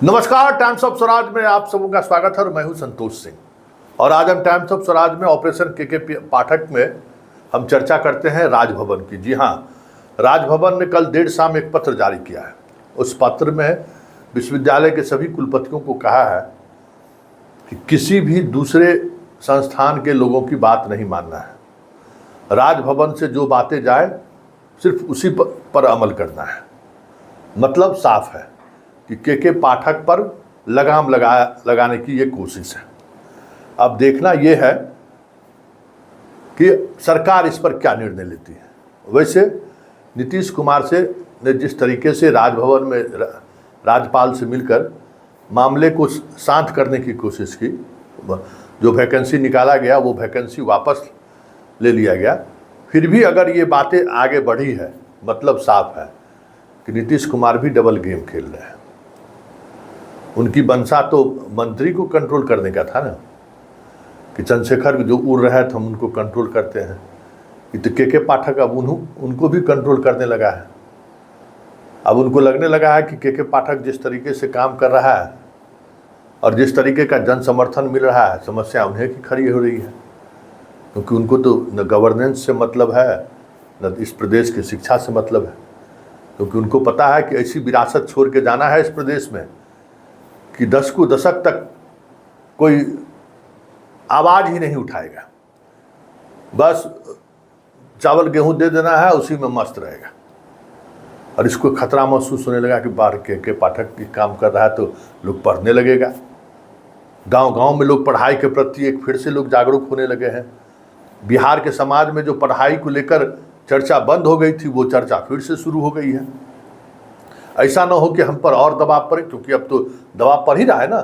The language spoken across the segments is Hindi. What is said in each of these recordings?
नमस्कार, टाइम्स ऑफ स्वराज में आप सबों का स्वागत है और मैं हूं संतोष सिंह। और आज हम टाइम्स ऑफ स्वराज में ऑपरेशन के पाठक में हम चर्चा करते हैं राजभवन की। जी हाँ, राजभवन ने कल देर शाम एक पत्र जारी किया है। उस पत्र में विश्वविद्यालय के सभी कुलपतियों को कहा है कि किसी भी दूसरे संस्थान के लोगों की बात नहीं मानना है। राजभवन से जो बातें जाए सिर्फ उसी पर अमल करना है। मतलब साफ है कि के पाठक पर लगाम लगाने की ये कोशिश है। अब देखना ये है कि सरकार इस पर क्या निर्णय लेती है। वैसे नीतीश कुमार ने जिस तरीके से राजभवन में राज्यपाल से मिलकर मामले को शांत करने की कोशिश की, जो वैकेंसी निकाला गया वो वैकेंसी वापस ले लिया गया। फिर भी अगर ये बातें आगे बढ़ी है, मतलब साफ है कि नीतीश कुमार भी डबल गेम खेल रहे हैं। उनकी मंशा तो मंत्री को कंट्रोल करने का था ना, कि चंद्रशेखर जो उड़ रहा है तो हम उनको कंट्रोल करते हैं। ये तो के पाठक अब उनको भी कंट्रोल करने लगा है। अब उनको लगने लगा है कि के पाठक जिस तरीके से काम कर रहा है और जिस तरीके का जन समर्थन मिल रहा है, समस्या उन्हें की खड़ी हो रही है। क्योंकि उनको तो न गवर्नेंस से मतलब है, न इस प्रदेश की शिक्षा से मतलब है। क्योंकि उनको पता है कि ऐसी विरासत छोड़ के जाना है इस प्रदेश में कि 10 को दशक तक कोई आवाज़ ही नहीं उठाएगा। बस चावल गेहूं दे देना है, उसी में मस्त रहेगा। और इसको खतरा महसूस होने लगा कि बाहर के पाठक की काम कर रहा है तो लोग पढ़ने लगेगा। गांव-गांव में लोग पढ़ाई के प्रति एक फिर से लोग जागरूक होने लगे हैं। बिहार के समाज में जो पढ़ाई को लेकर चर्चा बंद हो गई थी, वो चर्चा फिर से शुरू हो गई है। ऐसा ना हो कि हम पर और दबाव पड़े, क्योंकि अब तो दबाव पड़ ही रहा है ना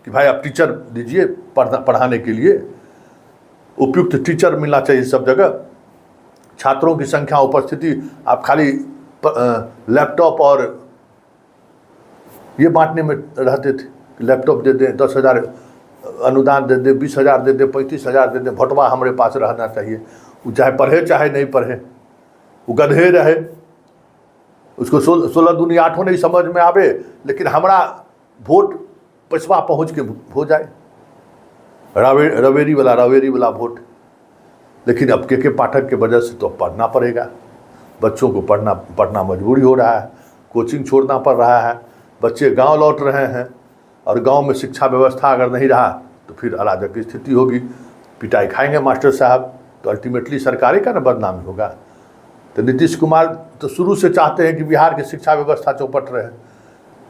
कि भाई आप टीचर दीजिए पढ़ाने के लिए। उपयुक्त टीचर मिलना चाहिए सब जगह। छात्रों की संख्या, उपस्थिति, आप खाली लैपटॉप और ये बांटने में रहते थे। लैपटॉप दे दें, 10,000 अनुदान दे दें, 20,000 दे दें, 35,000 दे दें, भटवा हमारे पास रहना चाहिए। वो चाहे पढ़े चाहे नहीं पढ़े, वो गधे रहे, उसको 16 दूनी 8 नहीं समझ में आवे, लेकिन हमारा वोट पछवा पहुँच के हो जाए। रवेरी वाला वोट। लेकिन अब के पाठक के वजह से तो पढ़ना पड़ेगा। बच्चों को पढ़ना मजबूरी हो रहा है। कोचिंग छोड़ना पड़ रहा है। बच्चे गांव लौट रहे हैं और गांव में शिक्षा व्यवस्था अगर नहीं रहा तो फिर अराजक की स्थिति होगी। पिटाई खाएंगे मास्टर साहब, तो अल्टीमेटली सरकारी का ना बदनामी होगा। तो नीतीश कुमार तो शुरू से चाहते हैं कि बिहार की शिक्षा व्यवस्था चौपट रहे।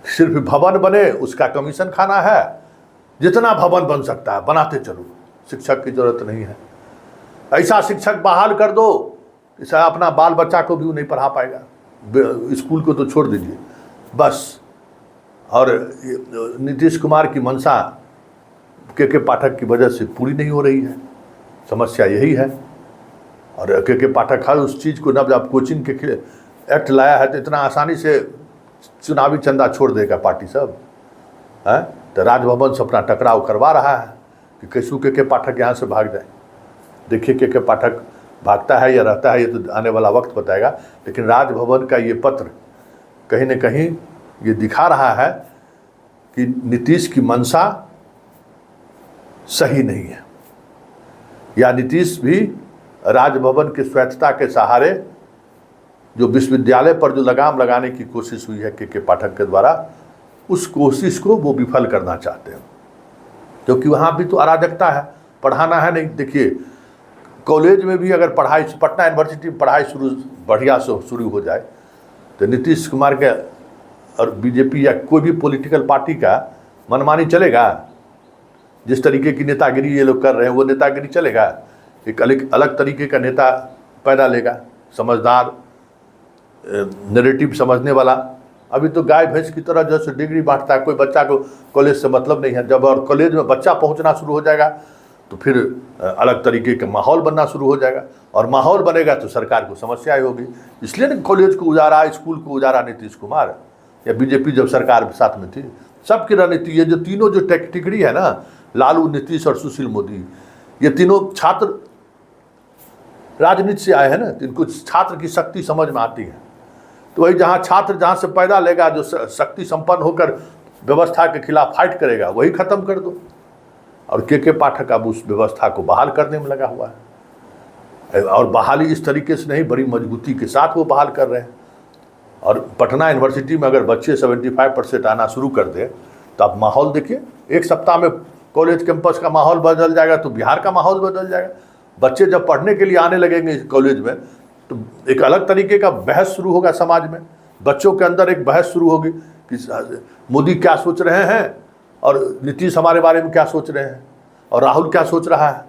सिर्फ भवन बने, उसका कमीशन खाना है। जितना भवन बन सकता है बनाते चलो, शिक्षक की जरूरत नहीं है। ऐसा शिक्षक बहाल कर दो कि अपना बाल बच्चा को भी नहीं पढ़ा पाएगा। स्कूल को तो छोड़ दीजिए बस। और नीतीश कुमार की मंशा के पाठक की वजह से पूरी नहीं हो रही है। समस्या यही है। और के पाठक हर उस चीज़ को, जब आप कोचिंग के एक्ट लाया है तो इतना आसानी से चुनावी चंदा छोड़ देगा पार्टी सब है। तो राजभवन से अपना टकराव करवा रहा है कि कैसू के पाठक यहाँ से भाग जाए। देखिए के पाठक भागता है या रहता है, ये तो आने वाला वक्त बताएगा। लेकिन राजभवन का ये पत्र कहीं न कहीं ये दिखा रहा है कि नीतीश की मंशा सही नहीं है, या नीतीश भी राजभवन की स्वायत्तता के सहारे जो विश्वविद्यालय पर जो लगाम लगाने की कोशिश हुई है के पाठक के द्वारा, उस कोशिश को वो विफल करना चाहते हैं। क्योंकि वहाँ भी तो अराजकता है, पढ़ाना है नहीं। देखिए कॉलेज में भी अगर पढ़ाई, पटना यूनिवर्सिटी में पढ़ाई बढ़िया से शुरू हो जाए तो नीतीश कुमार के और बीजेपी या कोई भी पॉलिटिकल पार्टी का मनमानी चलेगा? जिस तरीके की नेतागिरी ये लोग कर रहे हैं वो नेतागिरी चलेगा? एक अलग तरीके का नेता पैदा लेगा, समझदार, नैरेटिव समझने वाला। अभी तो गाय भैंस की तरह जैसे डिग्री बांटता है, कोई बच्चा को कॉलेज से मतलब नहीं है। जब और कॉलेज में बच्चा पहुंचना शुरू हो जाएगा तो फिर अलग तरीके का माहौल बनना शुरू हो जाएगा। और माहौल बनेगा तो सरकार को समस्या होगी। इसलिए ना कॉलेज को उजारा, स्कूल को उजारा नीतीश कुमार या बीजेपी जब सरकार साथ में थी। सबकी रणनीति, ये जो तीनों जो टिकड़ी है ना, लालू, नीतीश और सुशील मोदी, ये तीनों छात्र राजनीति से आए हैं ना, तो इनको छात्र की शक्ति समझ में आती है। तो वही जहाँ छात्र जहाँ से पैदा लेगा, जो शक्ति संपन्न होकर व्यवस्था के खिलाफ फाइट करेगा वही खत्म कर दो। और के पाठक अब उस व्यवस्था को बहाल करने में लगा हुआ है, और बहाली इस तरीके से नहीं, बड़ी मजबूती के साथ वो बहाल कर रहे हैं। और पटना यूनिवर्सिटी में अगर बच्चे 75% आना शुरू कर दें तो आप माहौल देखिए, एक सप्ताह में कॉलेज कैंपस का माहौल बदल जाएगा, तो बिहार का माहौल बदल जाएगा। बच्चे जब पढ़ने के लिए आने लगेंगे कॉलेज में तो एक अलग तरीके का बहस शुरू होगा समाज में। बच्चों के अंदर एक बहस शुरू होगी कि मोदी क्या सोच रहे हैं और नीतीश हमारे बारे में क्या सोच रहे हैं और राहुल क्या सोच रहा है।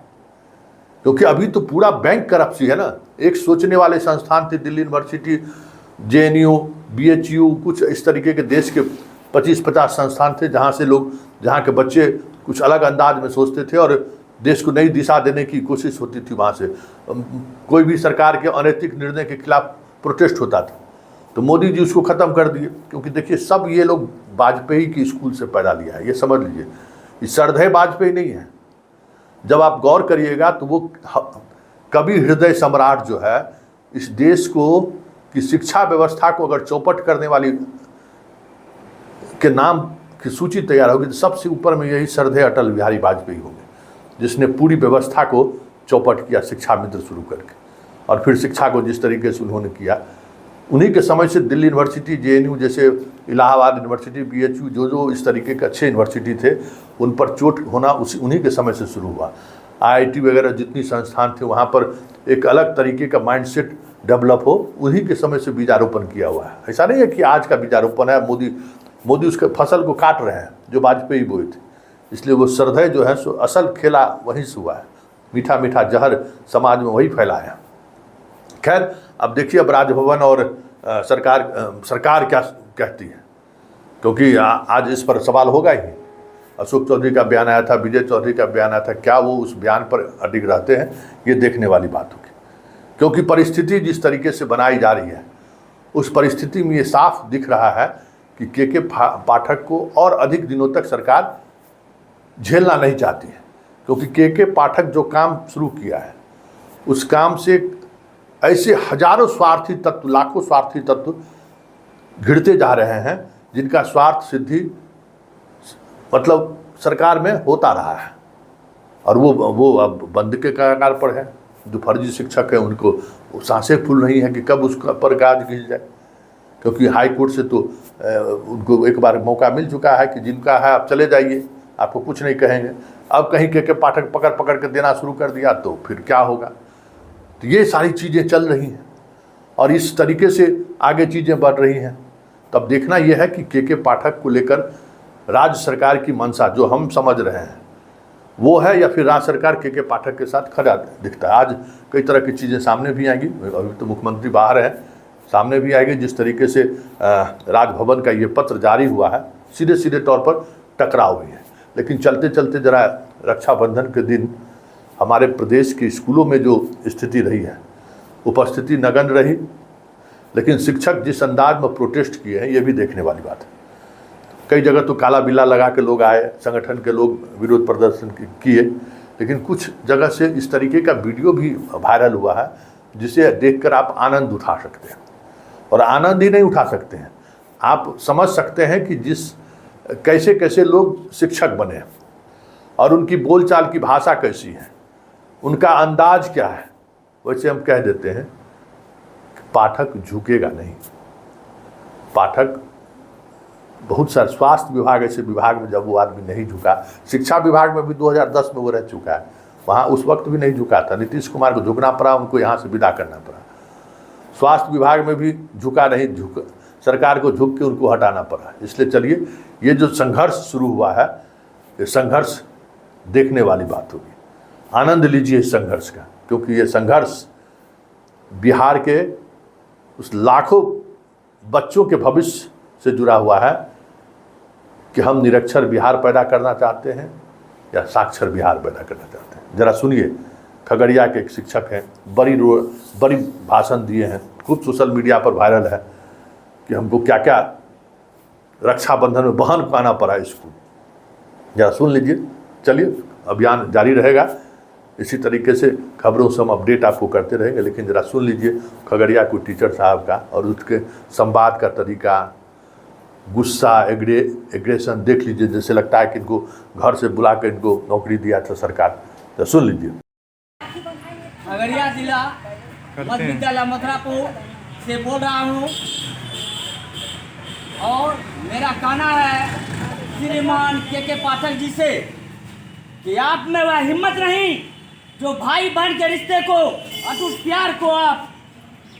क्योंकि अभी तो पूरा बैंक करप्सी है ना। एक सोचने वाले संस्थान थे दिल्ली यूनिवर्सिटी, JNU, BHU, कुछ इस तरीके के देश के 25-50 संस्थान थे जहाँ से लोग, जहाँ के बच्चे कुछ अलग अंदाज में सोचते थे और देश को नई दिशा देने की कोशिश होती थी। वहाँ से कोई भी सरकार के अनैतिक निर्णय के खिलाफ प्रोटेस्ट होता था, तो मोदी जी उसको ख़त्म कर दिए। क्योंकि देखिए सब ये लोग वाजपेयी की स्कूल से पैदा लिया है, ये समझ लीजिए। ये श्रद्धेय वाजपेयी नहीं है। जब आप गौर करिएगा तो वो कवि हृदय सम्राट जो है इस देश को की शिक्षा व्यवस्था को अगर चौपट करने वाली के नाम की सूची तैयार होगी तो सबसे ऊपर में यही श्रद्धेय अटल बिहारी वाजपेयी होंगे, जिसने पूरी व्यवस्था को चौपट किया शिक्षा मित्र शुरू करके। और फिर शिक्षा को जिस तरीके से उन्होंने किया, उन्हीं के समय से दिल्ली यूनिवर्सिटी, JNU जैसे, इलाहाबाद यूनिवर्सिटी, BHU, जो इस तरीके के अच्छे यूनिवर्सिटी थे उन पर चोट होना उन्हीं के समय से शुरू हुआ। IIT वगैरह जितनी संस्थान थे वहाँ पर एक अलग तरीके का माइंडसेट डेवलप हो, उन्हीं के समय से बीजारोपण किया हुआ है। ऐसा नहीं है कि आज का बीजारोपण है, मोदी उसके फसल को काट रहे हैं जो वाजपेयी बोए थे। इसलिए वो श्रद्धेय जो है सो असल खेला वहीं से हुआ है, मीठा मीठा जहर समाज में वही फैला है। खैर अब देखिए अब राजभवन और सरकार क्या कहती है, क्योंकि आज इस पर सवाल होगा ही। अशोक चौधरी का बयान आया था, विजय चौधरी का बयान आया था, क्या वो उस बयान पर अडिग रहते हैं, ये देखने वाली बात होगी। क्योंकि परिस्थिति जिस तरीके से बनाई जा रही है उस परिस्थिति में ये साफ दिख रहा है कि के पाठक को और अधिक दिनों तक सरकार झेलना नहीं चाहती है। क्योंकि के पाठक जो काम शुरू किया है उस काम से ऐसे हजारों स्वार्थी तत्व, लाखों स्वार्थी तत्व घिरते जा रहे हैं जिनका स्वार्थ सिद्धि मतलब सरकार में होता रहा है। और वो अब बंद के कगार पर है। जो फर्जी शिक्षक है उनको सांसें फूल रही हैं कि कब उसका पर गाज घिस जाए। क्योंकि हाई कोर्ट से तो उनको एक बार मौका मिल चुका है कि जिनका है आप चले जाइए, आपको कुछ नहीं कहेंगे। अब कहीं के पाठक पकड़ के देना शुरू कर दिया तो फिर क्या होगा। तो ये सारी चीज़ें चल रही हैं और इस तरीके से आगे चीज़ें बढ़ रही हैं। तब देखना यह है कि के पाठक को लेकर राज्य सरकार की मंशा जो हम समझ रहे हैं वो है या फिर राज्य सरकार के पाठक के साथ खड़ा दिखता है। आज कई तरह की चीज़ें सामने भी आएंगी, अभी तो मुख्यमंत्री बाहर हैं, सामने भी आएगी। जिस तरीके से राजभवन का ये पत्र जारी हुआ है, सीधे सीधे तौर पर टकराव हुई है। लेकिन चलते चलते जरा रक्षाबंधन के दिन हमारे प्रदेश के स्कूलों में जो स्थिति रही है, उपस्थिति नगण्य रही, लेकिन शिक्षक जिस अंदाज में प्रोटेस्ट किए हैं ये भी देखने वाली बात है। कई जगह तो काला बिल्ला लगा के लोग आए, संगठन के लोग विरोध प्रदर्शन किए, लेकिन कुछ जगह से इस तरीके का वीडियो भी वायरल हुआ है जिसे देखकर आप आनंद उठा सकते हैं। और आनंद ही नहीं उठा सकते हैं, आप समझ सकते हैं कि कैसे कैसे लोग शिक्षक बने और उनकी बोलचाल की भाषा कैसी है, उनका अंदाज क्या है। वैसे हम कह देते हैं पाठक झुकेगा नहीं। पाठक बहुत सारे, स्वास्थ्य विभाग ऐसे विभाग में जब वो आदमी नहीं झुका, शिक्षा विभाग में भी 2010 में वो रह चुका है, वहाँ उस वक्त भी नहीं झुका था। नीतीश कुमार को झुकना पड़ा, उनको यहाँ से विदा करना पड़ा। स्वास्थ्य विभाग में भी झुका नहीं, सरकार को झुक के उनको हटाना पड़ा। इसलिए चलिए ये जो संघर्ष शुरू हुआ है, ये संघर्ष देखने वाली बात होगी। आनंद लीजिए इस संघर्ष का, क्योंकि ये संघर्ष बिहार के उस लाखों बच्चों के भविष्य से जुड़ा हुआ है कि हम निरक्षर बिहार पैदा करना चाहते हैं या साक्षर बिहार पैदा करना चाहते हैं। जरा सुनिए, खगड़िया के एक शिक्षक हैं, बड़ी भाषण दिए हैं, खूब सोशल मीडिया पर वायरल है कि हमको क्या क्या रक्षाबंधन में बहन पाना पड़ा इसको। जरा सुन लीजिए। चलिए अभियान जारी रहेगा, इसी तरीके से खबरों से हम अपडेट आपको करते रहेंगे। लेकिन जरा सुन लीजिए खगड़िया को टीचर साहब का और उसके संवाद का तरीका, गुस्सा, एग्रेशन देख लीजिए, जैसे लगता है कि इनको घर से बुला कर इनको नौकरी दिया था सरकार। तो सुन लीजिए। खगड़िया जिला मध्य विद्यालय मथुरापुर से बोल रहा हूँ और मेरा कहना है श्रीमान के पाठक जी से कि आप में वह हिम्मत नहीं जो भाई बहन के रिश्ते को, अटूट प्यार को आप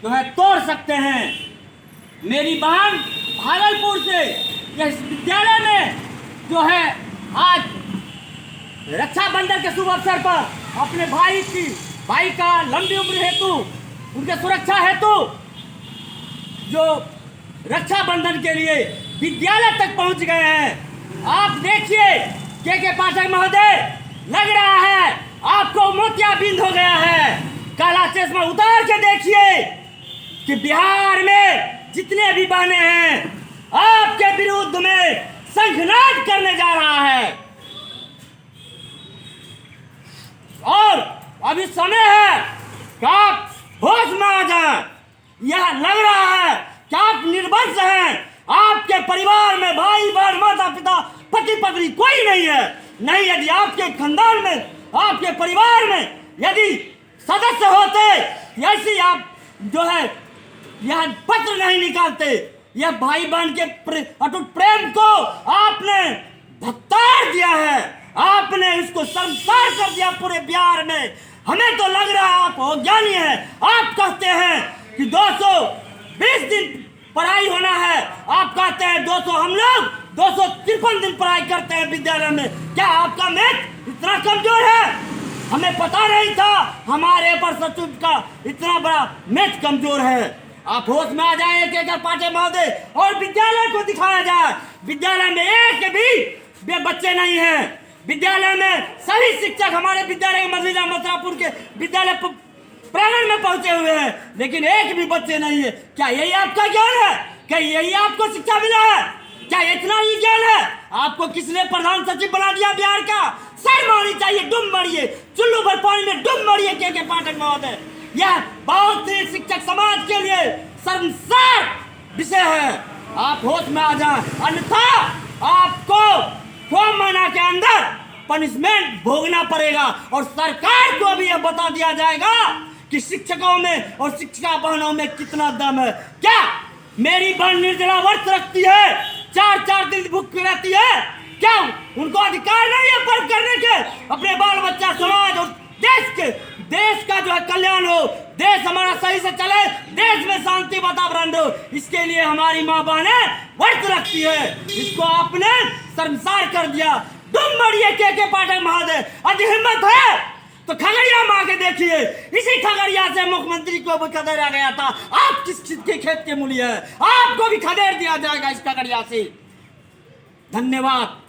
जो है तोड़ सकते हैं। मेरी बहन भागलपुर से इस विद्यालय में जो है आज रक्षाबंधन के शुभ अवसर पर अपने भाई का लंबी उम्र हेतु, उनके सुरक्षा हेतु जो रक्षाबंधन के लिए विद्यालय तक पहुंच गए हैं। आप देखिए के पाठक महोदय, लग रहा है आपको मोतियाबिंद हो गया है। काला चश्मा उतार के देखिए कि बिहार में जितने भी बहने हैं आपके विरुद्ध में शंखनाद करने जा रहा है। और अभी समय है कि आप होश में आ जाएं। यह लग रहा है कि आप निर्वंश हैं। आपके परिवार में भाई बहन, माता पिता, पति पत्नी कोई नहीं है। नहीं, यदि आपके खानदान में, आपके परिवार में यदि सदस्य होते, ऐसी आप जो है यह पत्र नहीं निकालते। यह भाई बहन के अटूट प्रेम को आपने धत्कार दिया है, आपने इसको शर्मसार कर दिया पूरे बिहार में। हमें तो लग रहा है आप अज्ञानी हैं। आप कहते हैं कि 220 दिन पढ़ाई होना है, आप कहते हैं 200, हम लोग 253 दिन पढ़ाई करते हैं विद्यालय में। क्या आपका मैथ इतना कमजोर है? हमें पता नहीं था हमारे पर सचिव का इतना बड़ा मैथ कमजोर है। आप होश में आ जाए के पाठक महोदय और विद्यालय को दिखाया जाए। विद्यालय में एक भी बच्चे नहीं हैं। विद्यालय में सभी शिक्षक हमारे विद्यालय के मथुरापुर के विद्यालय प्रांगण में पहुंचे हुए हैं, लेकिन एक भी बच्चे नहीं है। क्या यही आपका ज्ञान है? क्या यही आपको शिक्षा मिला है? क्या इतना ही ज्ञान है? आपको किसने प्रधान सचिव बना दिया बिहार का? सर मारनी चाहिए, डूब मरिए, चुल्लू भर पानी में डूब मरिए के पाठक महोदय। यह बहुत ही शिक्षक समाज के लिए शर्मसार विषय है। आप होश में आ जाएं, अन्यथा आपको 4 महीना के अंदर पनिशमेंट भोगना पड़ेगा। और सरकार को भी यह बता दिया जाएगा कि शिक्षकों में और शिक्षिका बहनों में कितना दम है। क्या मेरी बहन निर्जला व्रत रखती है, 4-4 दिन भूख रहती है? क्या उनको अधिकार नहीं है पर्व करने के? अपने बाल बच्चा, समाज और देश का जो है कल्याण हो, देश हमारा सही से चले, देश में शांति वातावरण हो, इसके लिए हमारी माँ बहनें व्रत रखती है। इसको आपने शर्मसार कर दिया। डूब मरिए के पाठक महोदय। यदि हिम्मत है तो खगड़िया में आके देखिए। इसी खगड़िया से मुख्यमंत्री को भी खदेड़ा गया था। आप किस चीज के खेत के मूल्य है? आपको भी खदेड़ दिया जाएगा इस खगड़िया से। धन्यवाद।